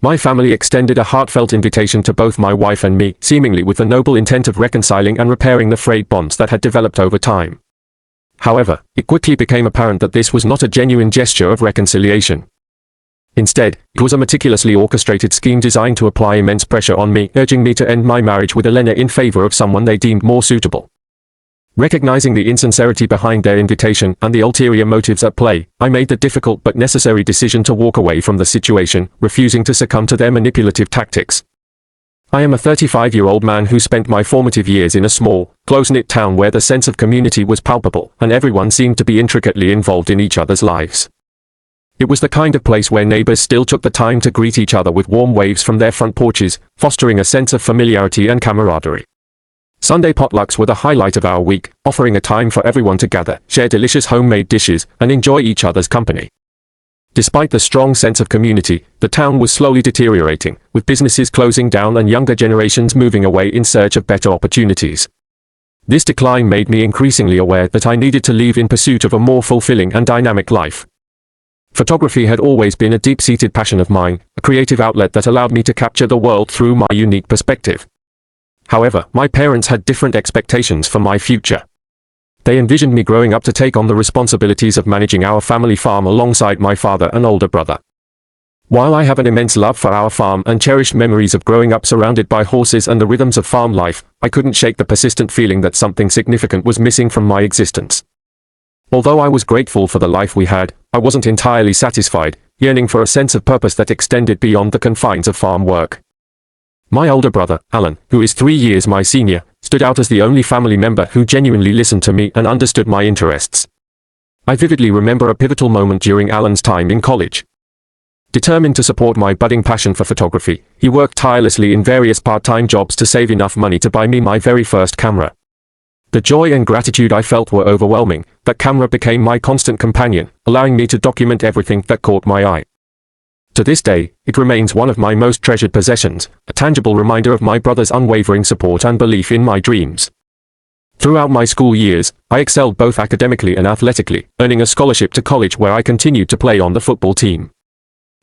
My family extended a heartfelt invitation to both my wife and me, seemingly with the noble intent of reconciling and repairing the frayed bonds that had developed over time. However, it quickly became apparent that this was not a genuine gesture of reconciliation. Instead, it was a meticulously orchestrated scheme designed to apply immense pressure on me, urging me to end my marriage with Elena in favor of someone they deemed more suitable. Recognizing the insincerity behind their invitation and the ulterior motives at play, I made the difficult but necessary decision to walk away from the situation, refusing to succumb to their manipulative tactics. I am a 35-year-old man who spent my formative years in a small, close-knit town where the sense of community was palpable, and everyone seemed to be intricately involved in each other's lives. It was the kind of place where neighbors still took the time to greet each other with warm waves from their front porches, fostering a sense of familiarity and camaraderie. Sunday potlucks were the highlight of our week, offering a time for everyone to gather, share delicious homemade dishes, and enjoy each other's company. Despite the strong sense of community, the town was slowly deteriorating, with businesses closing down and younger generations moving away in search of better opportunities. This decline made me increasingly aware that I needed to leave in pursuit of a more fulfilling and dynamic life. Photography had always been a deep-seated passion of mine, a creative outlet that allowed me to capture the world through my unique perspective. However, my parents had different expectations for my future. They envisioned me growing up to take on the responsibilities of managing our family farm alongside my father and older brother. While I have an immense love for our farm and cherished memories of growing up surrounded by horses and the rhythms of farm life, I couldn't shake the persistent feeling that something significant was missing from my existence. Although I was grateful for the life we had, I wasn't entirely satisfied, yearning for a sense of purpose that extended beyond the confines of farm work. My older brother, Alan, who is 3 years my senior, stood out as the only family member who genuinely listened to me and understood my interests. I vividly remember a pivotal moment during Alan's time in college. Determined to support my budding passion for photography, he worked tirelessly in various part-time jobs to save enough money to buy me my very first camera. The joy and gratitude I felt were overwhelming. That camera became my constant companion, allowing me to document everything that caught my eye. To this day, it remains one of my most treasured possessions, a tangible reminder of my brother's unwavering support and belief in my dreams. Throughout my school years, I excelled both academically and athletically, earning a scholarship to college where I continued to play on the football team.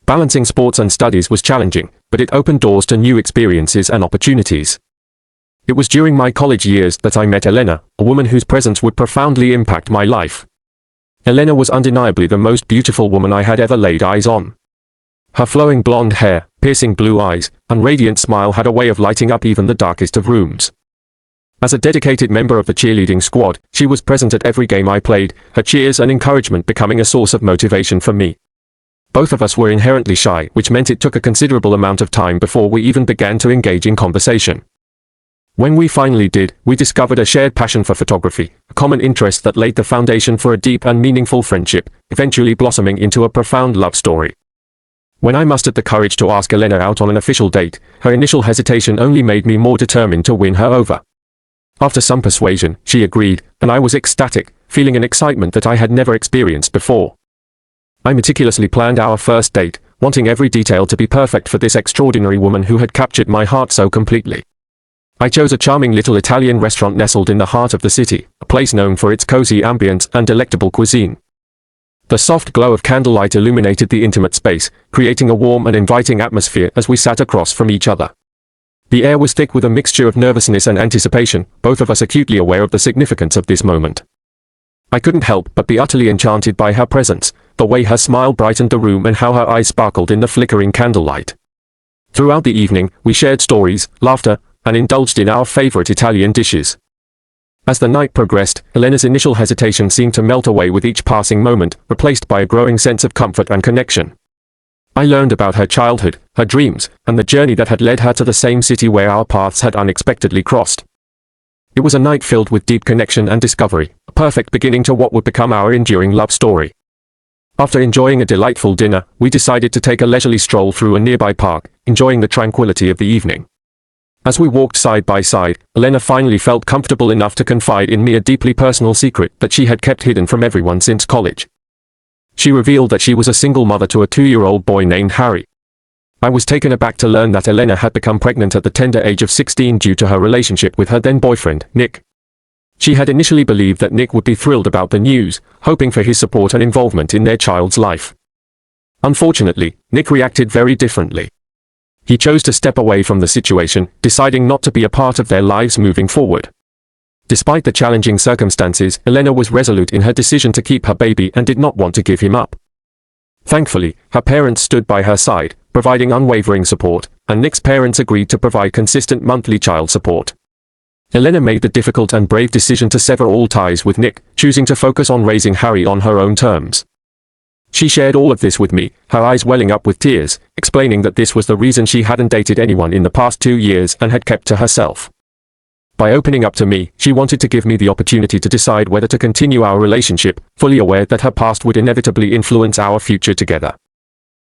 Balancing sports and studies was challenging, but it opened doors to new experiences and opportunities. It was during my college years that I met Elena, a woman whose presence would profoundly impact my life. Elena was undeniably the most beautiful woman I had ever laid eyes on. Her flowing blonde hair, piercing blue eyes, and radiant smile had a way of lighting up even the darkest of rooms. As a dedicated member of the cheerleading squad, she was present at every game I played, her cheers and encouragement becoming a source of motivation for me. Both of us were inherently shy, which meant it took a considerable amount of time before we even began to engage in conversation. When we finally did, we discovered a shared passion for photography, a common interest that laid the foundation for a deep and meaningful friendship, eventually blossoming into a profound love story. When I mustered the courage to ask Elena out on an official date, her initial hesitation only made me more determined to win her over. After some persuasion, she agreed, and I was ecstatic, feeling an excitement that I had never experienced before. I meticulously planned our first date, wanting every detail to be perfect for this extraordinary woman who had captured my heart so completely. I chose a charming little Italian restaurant nestled in the heart of the city, a place known for its cozy ambience and delectable cuisine. The soft glow of candlelight illuminated the intimate space, creating a warm and inviting atmosphere as we sat across from each other. The air was thick with a mixture of nervousness and anticipation, both of us acutely aware of the significance of this moment. I couldn't help but be utterly enchanted by her presence, the way her smile brightened the room and how her eyes sparkled in the flickering candlelight. Throughout the evening, we shared stories, laughter, and indulged in our favorite Italian dishes. As the night progressed, Elena's initial hesitation seemed to melt away with each passing moment, replaced by a growing sense of comfort and connection. I learned about her childhood, her dreams, and the journey that had led her to the same city where our paths had unexpectedly crossed. It was a night filled with deep connection and discovery, a perfect beginning to what would become our enduring love story. After enjoying a delightful dinner, we decided to take a leisurely stroll through a nearby park, enjoying the tranquility of the evening. As we walked side by side, Elena finally felt comfortable enough to confide in me a deeply personal secret that she had kept hidden from everyone since college. She revealed that she was a single mother to a 2-year-old boy named Harry. I was taken aback to learn that Elena had become pregnant at the tender age of 16 due to her relationship with her then-boyfriend, Nick. She had initially believed that Nick would be thrilled about the news, hoping for his support and involvement in their child's life. Unfortunately, Nick reacted very differently. He chose to step away from the situation, deciding not to be a part of their lives moving forward. Despite the challenging circumstances, Elena was resolute in her decision to keep her baby and did not want to give him up. Thankfully, her parents stood by her side, providing unwavering support, and Nick's parents agreed to provide consistent monthly child support. Elena made the difficult and brave decision to sever all ties with Nick, choosing to focus on raising Harry on her own terms. She shared all of this with me, her eyes welling up with tears, explaining that this was the reason she hadn't dated anyone in the past 2 years and had kept to herself. By opening up to me, she wanted to give me the opportunity to decide whether to continue our relationship, fully aware that her past would inevitably influence our future together.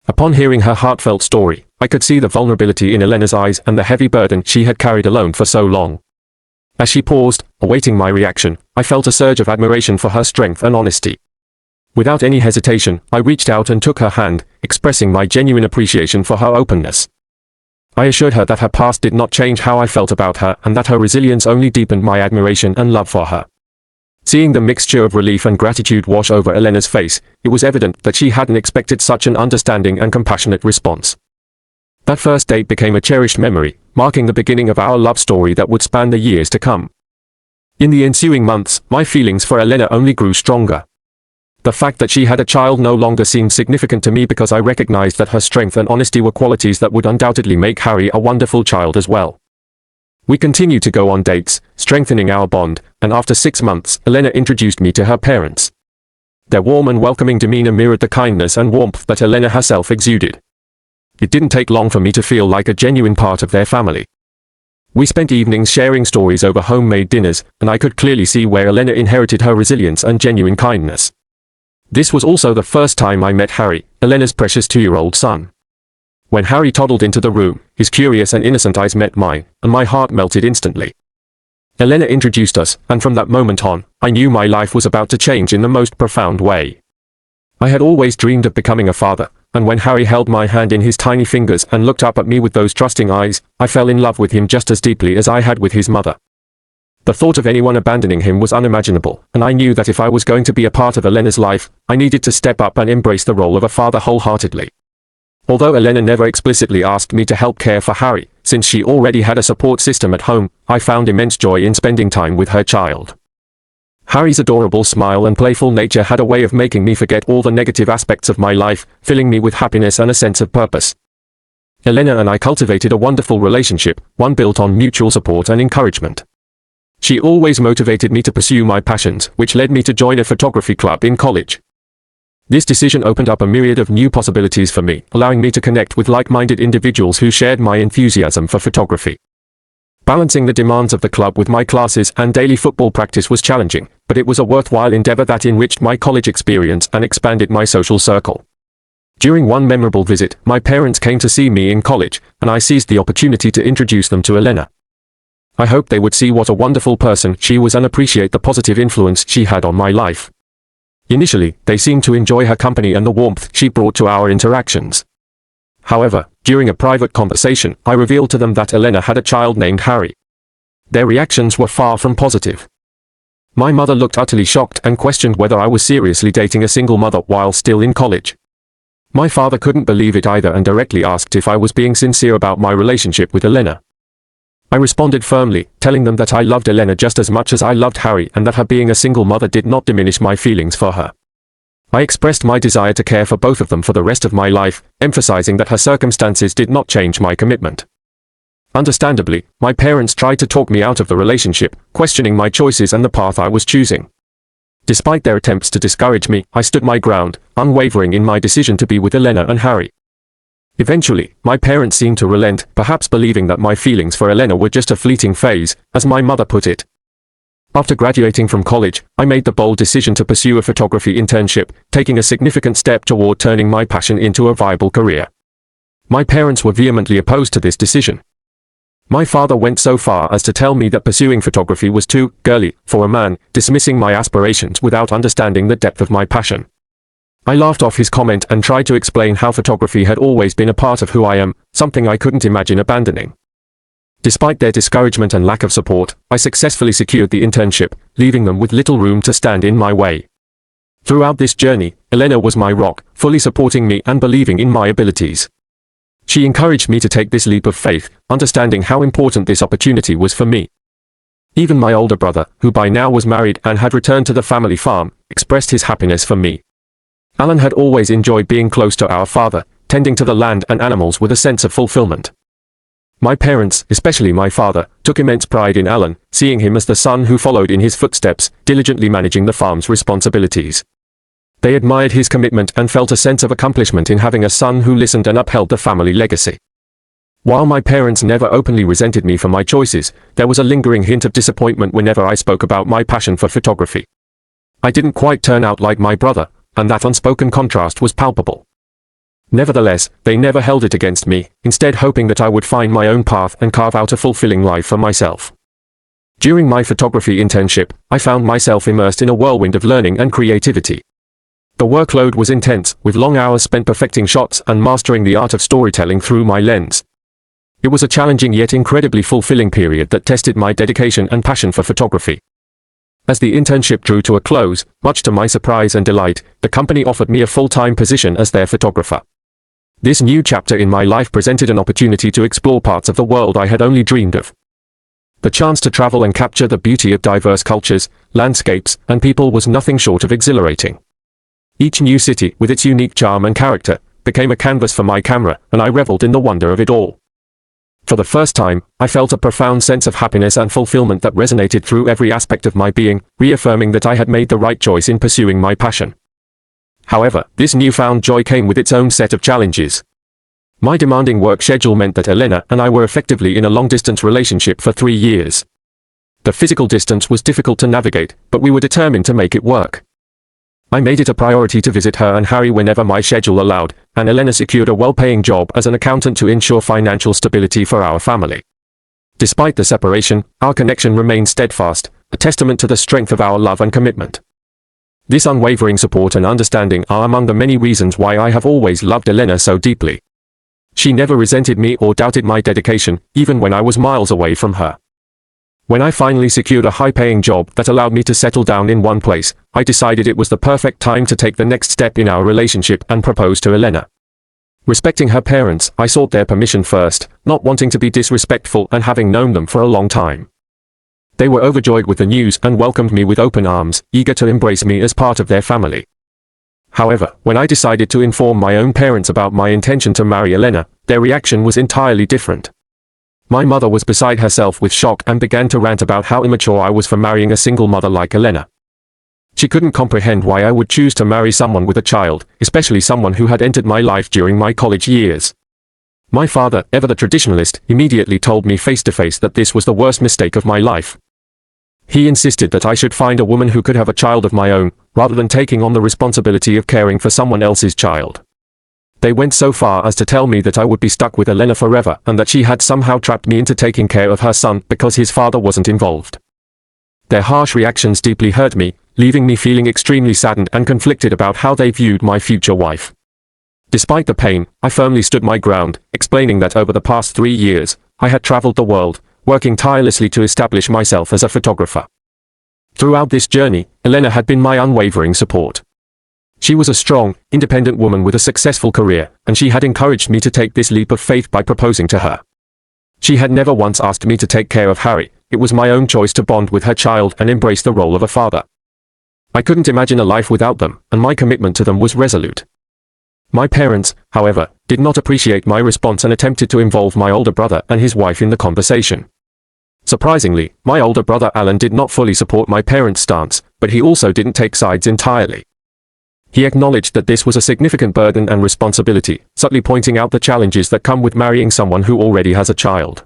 Upon hearing her heartfelt story, I could see the vulnerability in Elena's eyes and the heavy burden she had carried alone for so long. As she paused, awaiting my reaction, I felt a surge of admiration for her strength and honesty. Without any hesitation, I reached out and took her hand, expressing my genuine appreciation for her openness. I assured her that her past did not change how I felt about her and that her resilience only deepened my admiration and love for her. Seeing the mixture of relief and gratitude wash over Elena's face, it was evident that she hadn't expected such an understanding and compassionate response. That first date became a cherished memory, marking the beginning of our love story that would span the years to come. In the ensuing months, my feelings for Elena only grew stronger. The fact that she had a child no longer seemed significant to me because I recognized that her strength and honesty were qualities that would undoubtedly make Harry a wonderful child as well. We continued to go on dates, strengthening our bond, and after 6 months, Elena introduced me to her parents. Their warm and welcoming demeanor mirrored the kindness and warmth that Elena herself exuded. It didn't take long for me to feel like a genuine part of their family. We spent evenings sharing stories over homemade dinners, and I could clearly see where Elena inherited her resilience and genuine kindness. This was also the first time I met Harry, Elena's precious 2-year-old son. When Harry toddled into the room, his curious and innocent eyes met mine, and my heart melted instantly. Elena introduced us, and from that moment on, I knew my life was about to change in the most profound way. I had always dreamed of becoming a father, and when Harry held my hand in his tiny fingers and looked up at me with those trusting eyes, I fell in love with him just as deeply as I had with his mother. The thought of anyone abandoning him was unimaginable, and I knew that if I was going to be a part of Elena's life, I needed to step up and embrace the role of a father wholeheartedly. Although Elena never explicitly asked me to help care for Harry, since she already had a support system at home, I found immense joy in spending time with her child. Harry's adorable smile and playful nature had a way of making me forget all the negative aspects of my life, filling me with happiness and a sense of purpose. Elena and I cultivated a wonderful relationship, one built on mutual support and encouragement. She always motivated me to pursue my passions, which led me to join a photography club in college. This decision opened up a myriad of new possibilities for me, allowing me to connect with like-minded individuals who shared my enthusiasm for photography. Balancing the demands of the club with my classes and daily football practice was challenging, but it was a worthwhile endeavor that enriched my college experience and expanded my social circle. During one memorable visit, my parents came to see me in college, and I seized the opportunity to introduce them to Elena. I hoped they would see what a wonderful person she was and appreciate the positive influence she had on my life. Initially, they seemed to enjoy her company and the warmth she brought to our interactions. However, during a private conversation, I revealed to them that Elena had a child named Harry. Their reactions were far from positive. My mother looked utterly shocked and questioned whether I was seriously dating a single mother while still in college. My father couldn't believe it either and directly asked if I was being sincere about my relationship with Elena. I responded firmly, telling them that I loved Elena just as much as I loved Harry and that her being a single mother did not diminish my feelings for her. I expressed my desire to care for both of them for the rest of my life, emphasizing that her circumstances did not change my commitment. Understandably, my parents tried to talk me out of the relationship, questioning my choices and the path I was choosing. Despite their attempts to discourage me, I stood my ground, unwavering in my decision to be with Elena and Harry. Eventually, my parents seemed to relent, perhaps believing that my feelings for Elena were just a fleeting phase, as my mother put it. After graduating from college, I made the bold decision to pursue a photography internship, taking a significant step toward turning my passion into a viable career. My parents were vehemently opposed to this decision. My father went so far as to tell me that pursuing photography was too girly for a man, dismissing my aspirations without understanding the depth of my passion. I laughed off his comment and tried to explain how photography had always been a part of who I am, something I couldn't imagine abandoning. Despite their discouragement and lack of support, I successfully secured the internship, leaving them with little room to stand in my way. Throughout this journey, Elena was my rock, fully supporting me and believing in my abilities. She encouraged me to take this leap of faith, understanding how important this opportunity was for me. Even my older brother, who by now was married and had returned to the family farm, expressed his happiness for me. Alan had always enjoyed being close to our father, tending to the land and animals with a sense of fulfillment. My parents, especially my father, took immense pride in Alan, seeing him as the son who followed in his footsteps, diligently managing the farm's responsibilities. They admired his commitment and felt a sense of accomplishment in having a son who listened and upheld the family legacy. While my parents never openly resented me for my choices, there was a lingering hint of disappointment whenever I spoke about my passion for photography. I didn't quite turn out like my brother, and that unspoken contrast was palpable. Nevertheless, they never held it against me, instead hoping that I would find my own path and carve out a fulfilling life for myself. During my photography internship, I found myself immersed in a whirlwind of learning and creativity. The workload was intense, with long hours spent perfecting shots and mastering the art of storytelling through my lens. It was a challenging yet incredibly fulfilling period that tested my dedication and passion for photography. As the internship drew to a close, much to my surprise and delight, the company offered me a full-time position as their photographer. This new chapter in my life presented an opportunity to explore parts of the world I had only dreamed of. The chance to travel and capture the beauty of diverse cultures, landscapes, and people was nothing short of exhilarating. Each new city, with its unique charm and character, became a canvas for my camera, and I reveled in the wonder of it all. For the first time, I felt a profound sense of happiness and fulfillment that resonated through every aspect of my being, reaffirming that I had made the right choice in pursuing my passion. However, this newfound joy came with its own set of challenges. My demanding work schedule meant that Elena and I were effectively in a long-distance relationship for 3 years. The physical distance was difficult to navigate, but we were determined to make it work. I made it a priority to visit her and Harry whenever my schedule allowed, and Elena secured a well-paying job as an accountant to ensure financial stability for our family. Despite the separation, our connection remained steadfast, a testament to the strength of our love and commitment. This unwavering support and understanding are among the many reasons why I have always loved Elena so deeply. She never resented me or doubted my dedication, even when I was miles away from her. When I finally secured a high-paying job that allowed me to settle down in one place, I decided it was the perfect time to take the next step in our relationship and propose to Elena. Respecting her parents, I sought their permission first, not wanting to be disrespectful and having known them for a long time. They were overjoyed with the news and welcomed me with open arms, eager to embrace me as part of their family. However, when I decided to inform my own parents about my intention to marry Elena, their reaction was entirely different. My mother was beside herself with shock and began to rant about how immature I was for marrying a single mother like Elena. She couldn't comprehend why I would choose to marry someone with a child, especially someone who had entered my life during my college years. My father, ever the traditionalist, immediately told me face to face that this was the worst mistake of my life. He insisted that I should find a woman who could have a child of my own, rather than taking on the responsibility of caring for someone else's child. They went so far as to tell me that I would be stuck with Elena forever and that she had somehow trapped me into taking care of her son because his father wasn't involved. Their harsh reactions deeply hurt me, leaving me feeling extremely saddened and conflicted about how they viewed my future wife. Despite the pain, I firmly stood my ground, explaining that over the past 3 years, I had traveled the world, working tirelessly to establish myself as a photographer. Throughout this journey, Elena had been my unwavering support. She was a strong, independent woman with a successful career, and she had encouraged me to take this leap of faith by proposing to her. She had never once asked me to take care of Harry. It was my own choice to bond with her child and embrace the role of a father. I couldn't imagine a life without them, and my commitment to them was resolute. My parents, however, did not appreciate my response and attempted to involve my older brother and his wife in the conversation. Surprisingly, my older brother Alan did not fully support my parents' stance, but he also didn't take sides entirely. He acknowledged that this was a significant burden and responsibility, subtly pointing out the challenges that come with marrying someone who already has a child.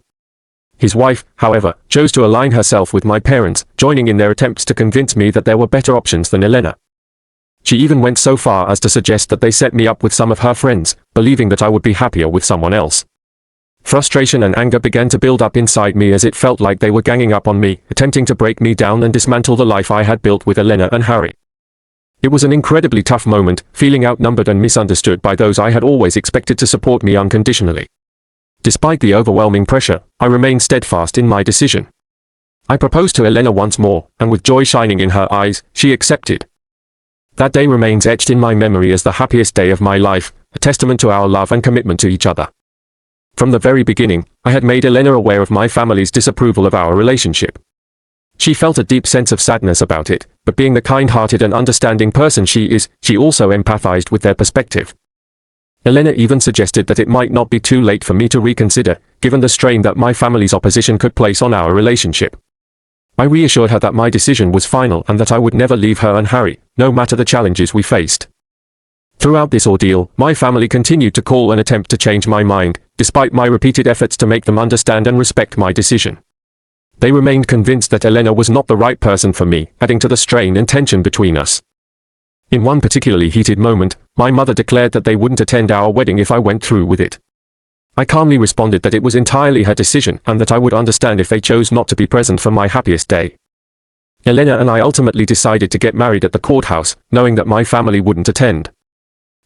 His wife, however, chose to align herself with my parents, joining in their attempts to convince me that there were better options than Elena. She even went so far as to suggest that they set me up with some of her friends, believing that I would be happier with someone else. Frustration and anger began to build up inside me as it felt like they were ganging up on me, attempting to break me down and dismantle the life I had built with Elena and Harry. It was an incredibly tough moment, feeling outnumbered and misunderstood by those I had always expected to support me unconditionally. Despite the overwhelming pressure, I remained steadfast in my decision. I proposed to Elena once more, and with joy shining in her eyes, she accepted. That day remains etched in my memory as the happiest day of my life, a testament to our love and commitment to each other. From the very beginning, I had made Elena aware of my family's disapproval of our relationship. She felt a deep sense of sadness about it, but being the kind-hearted and understanding person she is, she also empathized with their perspective. Elena even suggested that it might not be too late for me to reconsider, given the strain that my family's opposition could place on our relationship. I reassured her that my decision was final and that I would never leave her and Harry, no matter the challenges we faced. Throughout this ordeal, my family continued to call and attempt to change my mind, despite my repeated efforts to make them understand and respect my decision. They remained convinced that Elena was not the right person for me, adding to the strain and tension between us. In one particularly heated moment, my mother declared that they wouldn't attend our wedding if I went through with it. I calmly responded that it was entirely her decision and that I would understand if they chose not to be present for my happiest day. Elena and I ultimately decided to get married at the courthouse, knowing that my family wouldn't attend.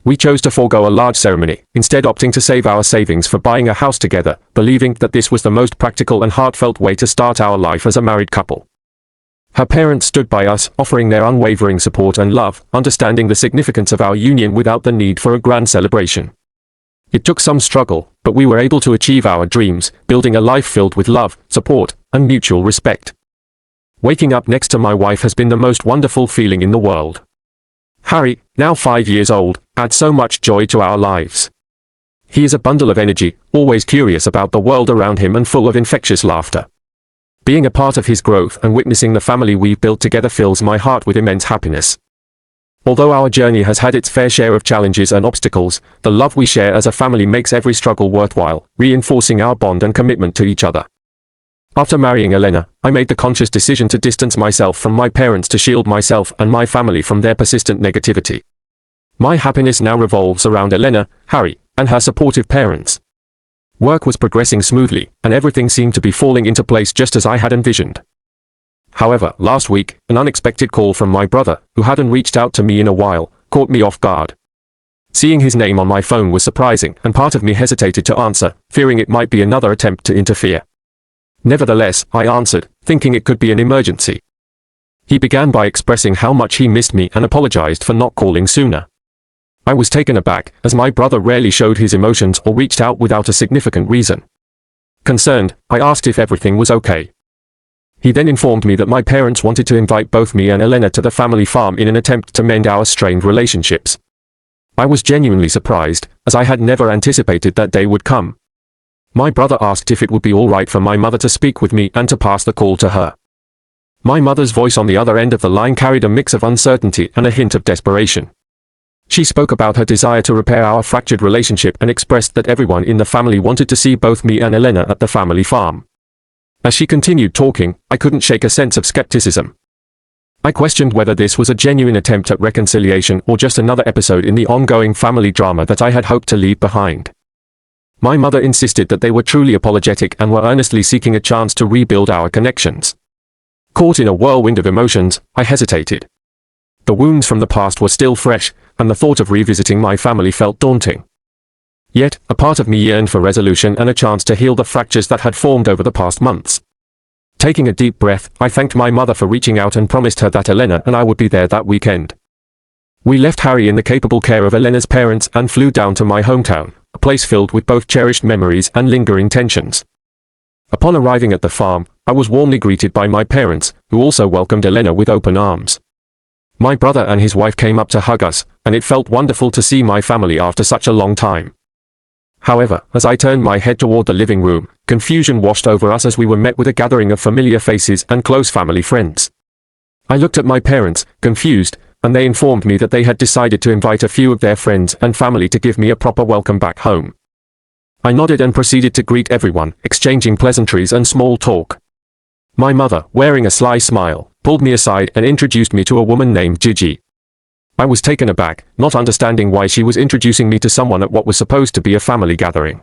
We chose to forego a large ceremony, instead opting to save our savings for buying a house together, believing that this was the most practical and heartfelt way to start our life as a married couple. Her parents stood by us, offering their unwavering support and love, understanding the significance of our union without the need for a grand celebration. It took some struggle, but we were able to achieve our dreams, building a life filled with love, support, and mutual respect. Waking up next to my wife has been the most wonderful feeling in the world. Harry, now 5 years old, adds so much joy to our lives. He is a bundle of energy, always curious about the world around him and full of infectious laughter. Being a part of his growth and witnessing the family we've built together fills my heart with immense happiness. Although our journey has had its fair share of challenges and obstacles, the love we share as a family makes every struggle worthwhile, reinforcing our bond and commitment to each other. After marrying Elena, I made the conscious decision to distance myself from my parents to shield myself and my family from their persistent negativity. My happiness now revolves around Elena, Harry, and her supportive parents. Work was progressing smoothly, and everything seemed to be falling into place just as I had envisioned. However, last week, an unexpected call from my brother, who hadn't reached out to me in a while, caught me off guard. Seeing his name on my phone was surprising, and part of me hesitated to answer, fearing it might be another attempt to interfere. Nevertheless, I answered, thinking it could be an emergency. He began by expressing how much he missed me and apologized for not calling sooner. I was taken aback, as my brother rarely showed his emotions or reached out without a significant reason. Concerned, I asked if everything was okay. He then informed me that my parents wanted to invite both me and Elena to the family farm in an attempt to mend our strained relationships. I was genuinely surprised, as I had never anticipated that day would come. My brother asked if it would be all right for my mother to speak with me and to pass the call to her. My mother's voice on the other end of the line carried a mix of uncertainty and a hint of desperation. She spoke about her desire to repair our fractured relationship and expressed that everyone in the family wanted to see both me and Elena at the family farm. As she continued talking, I couldn't shake a sense of skepticism. I questioned whether this was a genuine attempt at reconciliation or just another episode in the ongoing family drama that I had hoped to leave behind. My mother insisted that they were truly apologetic and were earnestly seeking a chance to rebuild our connections. Caught in a whirlwind of emotions, I hesitated. The wounds from the past were still fresh, and the thought of revisiting my family felt daunting. Yet, a part of me yearned for resolution and a chance to heal the fractures that had formed over the past months. Taking a deep breath, I thanked my mother for reaching out and promised her that Elena and I would be there that weekend. We left Harry in the capable care of Elena's parents and flew down to my hometown, a place filled with both cherished memories and lingering tensions. Upon arriving at the farm, I was warmly greeted by my parents, who also welcomed Elena with open arms. My brother and his wife came up to hug us, and it felt wonderful to see my family after such a long time. However, as I turned my head toward the living room, confusion washed over us as we were met with a gathering of familiar faces and close family friends. I looked at my parents, confused, and they informed me that they had decided to invite a few of their friends and family to give me a proper welcome back home. I nodded and proceeded to greet everyone, exchanging pleasantries and small talk. My mother, wearing a sly smile, pulled me aside and introduced me to a woman named Gigi. I was taken aback, not understanding why she was introducing me to someone at what was supposed to be a family gathering.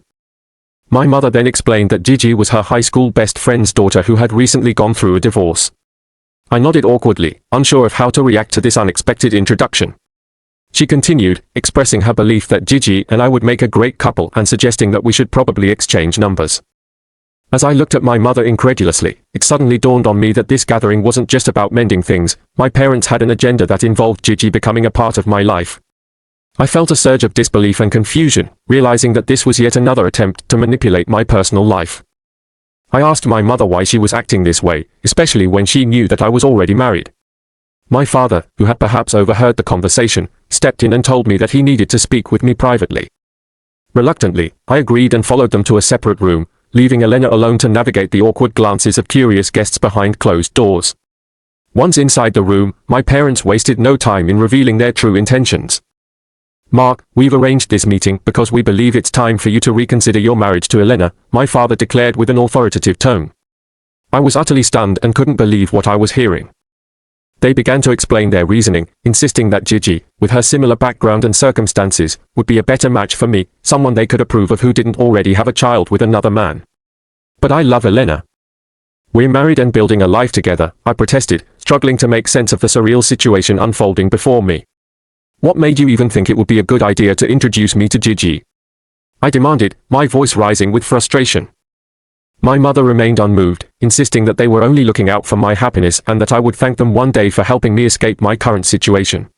My mother then explained that Gigi was her high school best friend's daughter who had recently gone through a divorce. I nodded awkwardly, unsure of how to react to this unexpected introduction. She continued, expressing her belief that Gigi and I would make a great couple and suggesting that we should probably exchange numbers. As I looked at my mother incredulously, it suddenly dawned on me that this gathering wasn't just about mending things. My parents had an agenda that involved Gigi becoming a part of my life. I felt a surge of disbelief and confusion, realizing that this was yet another attempt to manipulate my personal life. I asked my mother why she was acting this way, especially when she knew that I was already married. My father, who had perhaps overheard the conversation, stepped in and told me that he needed to speak with me privately. Reluctantly, I agreed and followed them to a separate room, leaving Elena alone to navigate the awkward glances of curious guests behind closed doors. Once inside the room, my parents wasted no time in revealing their true intentions. "Mark, we've arranged this meeting because we believe it's time for you to reconsider your marriage to Elena," my father declared with an authoritative tone. I was utterly stunned and couldn't believe what I was hearing. They began to explain their reasoning, insisting that Gigi, with her similar background and circumstances, would be a better match for me, someone they could approve of who didn't already have a child with another man. "But I love Elena. We're married and building a life together," I protested, struggling to make sense of the surreal situation unfolding before me. "What made you even think it would be a good idea to introduce me to Gigi?" I demanded, my voice rising with frustration. My mother remained unmoved, insisting that they were only looking out for my happiness and that I would thank them one day for helping me escape my current situation.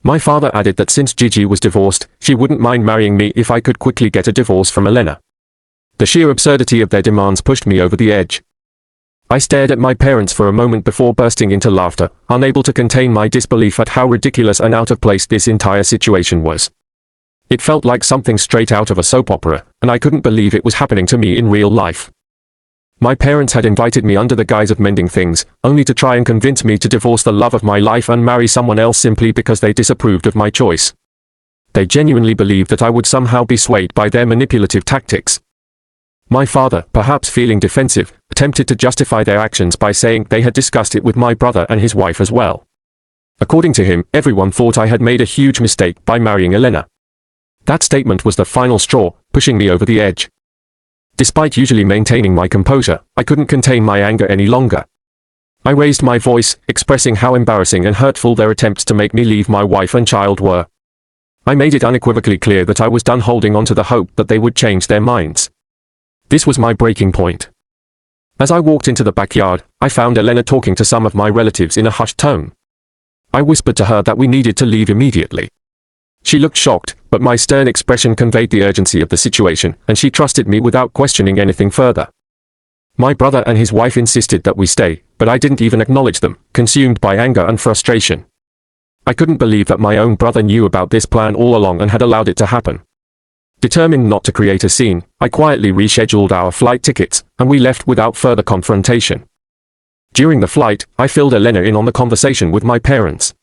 My father added that since Gigi was divorced, she wouldn't mind marrying me if I could quickly get a divorce from Elena. The sheer absurdity of their demands pushed me over the edge. I stared at my parents for a moment before bursting into laughter, unable to contain my disbelief at how ridiculous and out of place this entire situation was. It felt like something straight out of a soap opera, and I couldn't believe it was happening to me in real life. My parents had invited me under the guise of mending things, only to try and convince me to divorce the love of my life and marry someone else simply because they disapproved of my choice. They genuinely believed that I would somehow be swayed by their manipulative tactics. My father, perhaps feeling defensive, attempted to justify their actions by saying they had discussed it with my brother and his wife as well. According to him, everyone thought I had made a huge mistake by marrying Elena. That statement was the final straw, pushing me over the edge. Despite usually maintaining my composure, I couldn't contain my anger any longer. I raised my voice, expressing how embarrassing and hurtful their attempts to make me leave my wife and child were. I made it unequivocally clear that I was done holding on to the hope that they would change their minds. This was my breaking point. As I walked into the backyard, I found Elena talking to some of my relatives in a hushed tone. I whispered to her that we needed to leave immediately. She looked shocked, but my stern expression conveyed the urgency of the situation, and she trusted me without questioning anything further. My brother and his wife insisted that we stay, but I didn't even acknowledge them, consumed by anger and frustration. I couldn't believe that my own brother knew about this plan all along and had allowed it to happen. Determined not to create a scene, I quietly rescheduled our flight tickets, and we left without further confrontation. During the flight, I filled Elena in on the conversation with my parents.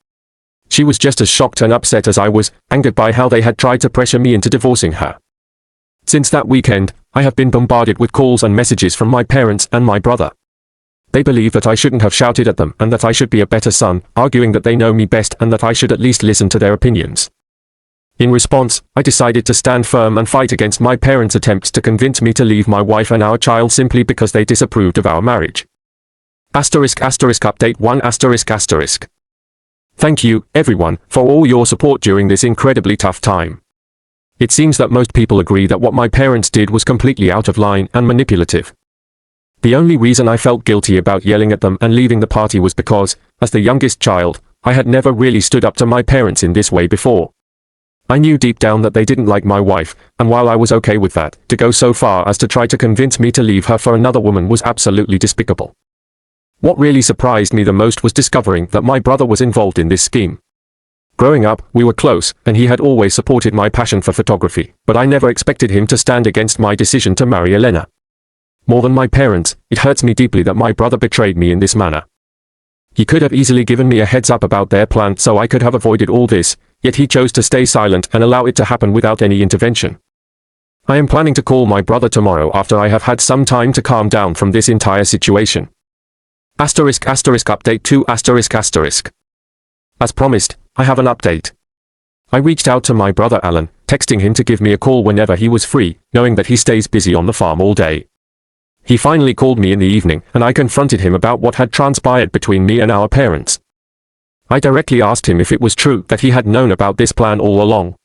She was just as shocked and upset as I was, angered by how they had tried to pressure me into divorcing her. Since that weekend, I have been bombarded with calls and messages from my parents and my brother. They believe that I shouldn't have shouted at them and that I should be a better son, arguing that they know me best and that I should at least listen to their opinions. In response, I decided to stand firm and fight against my parents' attempts to convince me to leave my wife and our child simply because they disapproved of our marriage. Update 1 ***. Thank you, everyone, for all your support during this incredibly tough time. It seems that most people agree that what my parents did was completely out of line and manipulative. The only reason I felt guilty about yelling at them and leaving the party was because, as the youngest child, I had never really stood up to my parents in this way before. I knew deep down that they didn't like my wife, and while I was okay with that, to go so far as to try to convince me to leave her for another woman was absolutely despicable. What really surprised me the most was discovering that my brother was involved in this scheme. Growing up, we were close, and he had always supported my passion for photography, but I never expected him to stand against my decision to marry Elena. More than my parents, it hurts me deeply that my brother betrayed me in this manner. He could have easily given me a heads up about their plan so I could have avoided all this, yet he chose to stay silent and allow it to happen without any intervention. I am planning to call my brother tomorrow after I have had some time to calm down from this entire situation. Update 2 ***. As promised, I have an update. I reached out to my brother Alan, texting him to give me a call whenever he was free, knowing that he stays busy on the farm all day. He finally called me in the evening, and I confronted him about what had transpired between me and our parents. I directly asked him if it was true that he had known about this plan all along.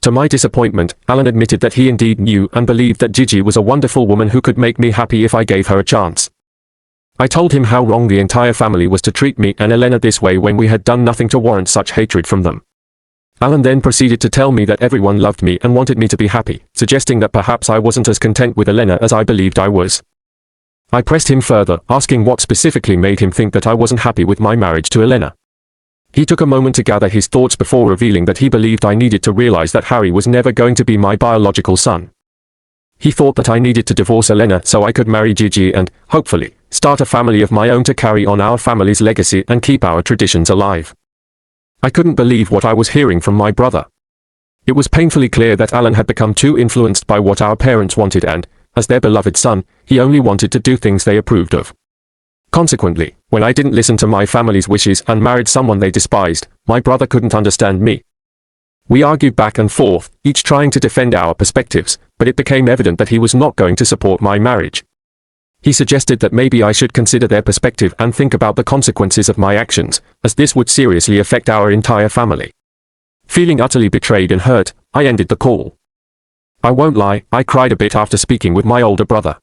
To my disappointment, Alan admitted that he indeed knew and believed that Gigi was a wonderful woman who could make me happy if I gave her a chance. I told him how wrong the entire family was to treat me and Elena this way when we had done nothing to warrant such hatred from them. Alan then proceeded to tell me that everyone loved me and wanted me to be happy, suggesting that perhaps I wasn't as content with Elena as I believed I was. I pressed him further, asking what specifically made him think that I wasn't happy with my marriage to Elena. He took a moment to gather his thoughts before revealing that he believed I needed to realize that Harry was never going to be my biological son. He thought that I needed to divorce Elena so I could marry Gigi and, hopefully, start a family of my own to carry on our family's legacy and keep our traditions alive. I couldn't believe what I was hearing from my brother. It was painfully clear that Alan had become too influenced by what our parents wanted and, as their beloved son, he only wanted to do things they approved of. Consequently, when I didn't listen to my family's wishes and married someone they despised, my brother couldn't understand me. We argued back and forth, each trying to defend our perspectives, but it became evident that he was not going to support my marriage. He suggested that maybe I should consider their perspective and think about the consequences of my actions, as this would seriously affect our entire family. Feeling utterly betrayed and hurt, I ended the call. I won't lie, I cried a bit after speaking with my older brother.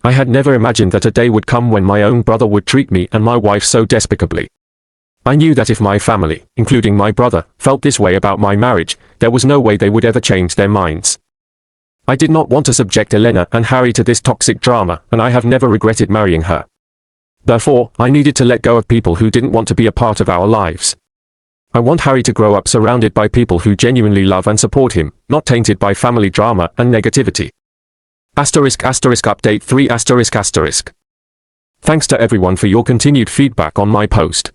I had never imagined that a day would come when my own brother would treat me and my wife so despicably. I knew that if my family, including my brother, felt this way about my marriage, there was no way they would ever change their minds. I did not want to subject Elena and Harry to this toxic drama, and I have never regretted marrying her. Therefore, I needed to let go of people who didn't want to be a part of our lives. I want Harry to grow up surrounded by people who genuinely love and support him, not tainted by family drama and negativity. Update 3 ***. Thanks to everyone for your continued feedback on my post.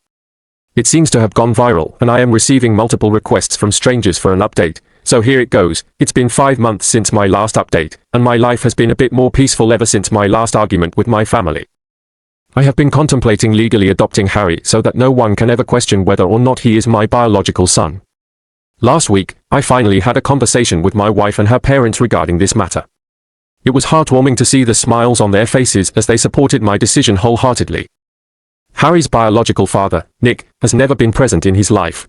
It seems to have gone viral and I am receiving multiple requests from strangers for an update, so here it goes. It's been 5 months since my last update, and my life has been a bit more peaceful ever since my last argument with my family. I have been contemplating legally adopting Harry so that no one can ever question whether or not he is my biological son. Last week, I finally had a conversation with my wife and her parents regarding this matter. It was heartwarming to see the smiles on their faces as they supported my decision wholeheartedly. Harry's biological father, Nick, has never been present in his life.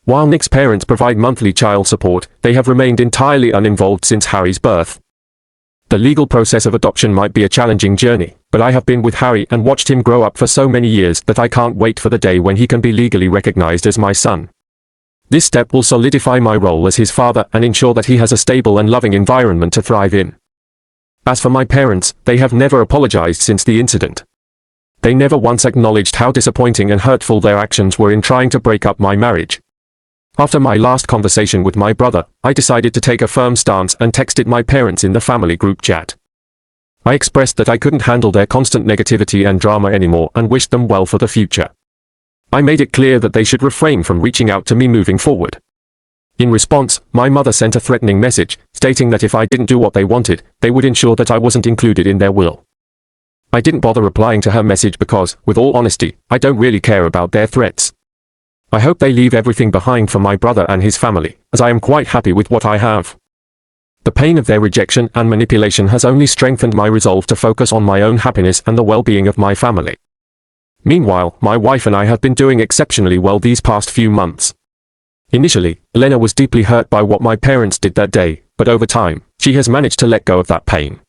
While Nick's parents provide monthly child support, they have remained entirely uninvolved since Harry's birth. The legal process of adoption might be a challenging journey, but I have been with Harry and watched him grow up for so many years that I can't wait for the day when he can be legally recognized as my son. This step will solidify my role as his father and ensure that he has a stable and loving environment to thrive in. As for my parents, they have never apologized since the incident. They never once acknowledged how disappointing and hurtful their actions were in trying to break up my marriage. After my last conversation with my brother, I decided to take a firm stance and texted my parents in the family group chat. I expressed that I couldn't handle their constant negativity and drama anymore and wished them well for the future. I made it clear that they should refrain from reaching out to me moving forward. In response, my mother sent a threatening message, stating that if I didn't do what they wanted, they would ensure that I wasn't included in their will. I didn't bother replying to her message because, with all honesty, I don't really care about their threats. I hope they leave everything behind for my brother and his family, as I am quite happy with what I have. The pain of their rejection and manipulation has only strengthened my resolve to focus on my own happiness and the well-being of my family. Meanwhile, my wife and I have been doing exceptionally well these past few months. Initially, Elena was deeply hurt by what my parents did that day, but over time, she has managed to let go of that pain.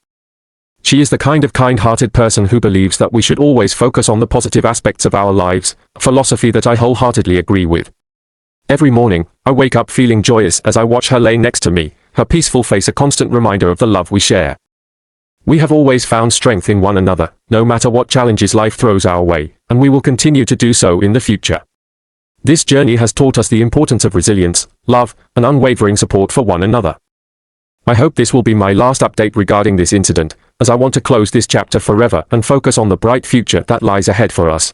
She is the kind of kind-hearted person who believes that we should always focus on the positive aspects of our lives, a philosophy that I wholeheartedly agree with. Every morning, I wake up feeling joyous as I watch her lay next to me, her peaceful face a constant reminder of the love we share. We have always found strength in one another, no matter what challenges life throws our way, and we will continue to do so in the future. This journey has taught us the importance of resilience, love, and unwavering support for one another. I hope this will be my last update regarding this incident, as I want to close this chapter forever and focus on the bright future that lies ahead for us.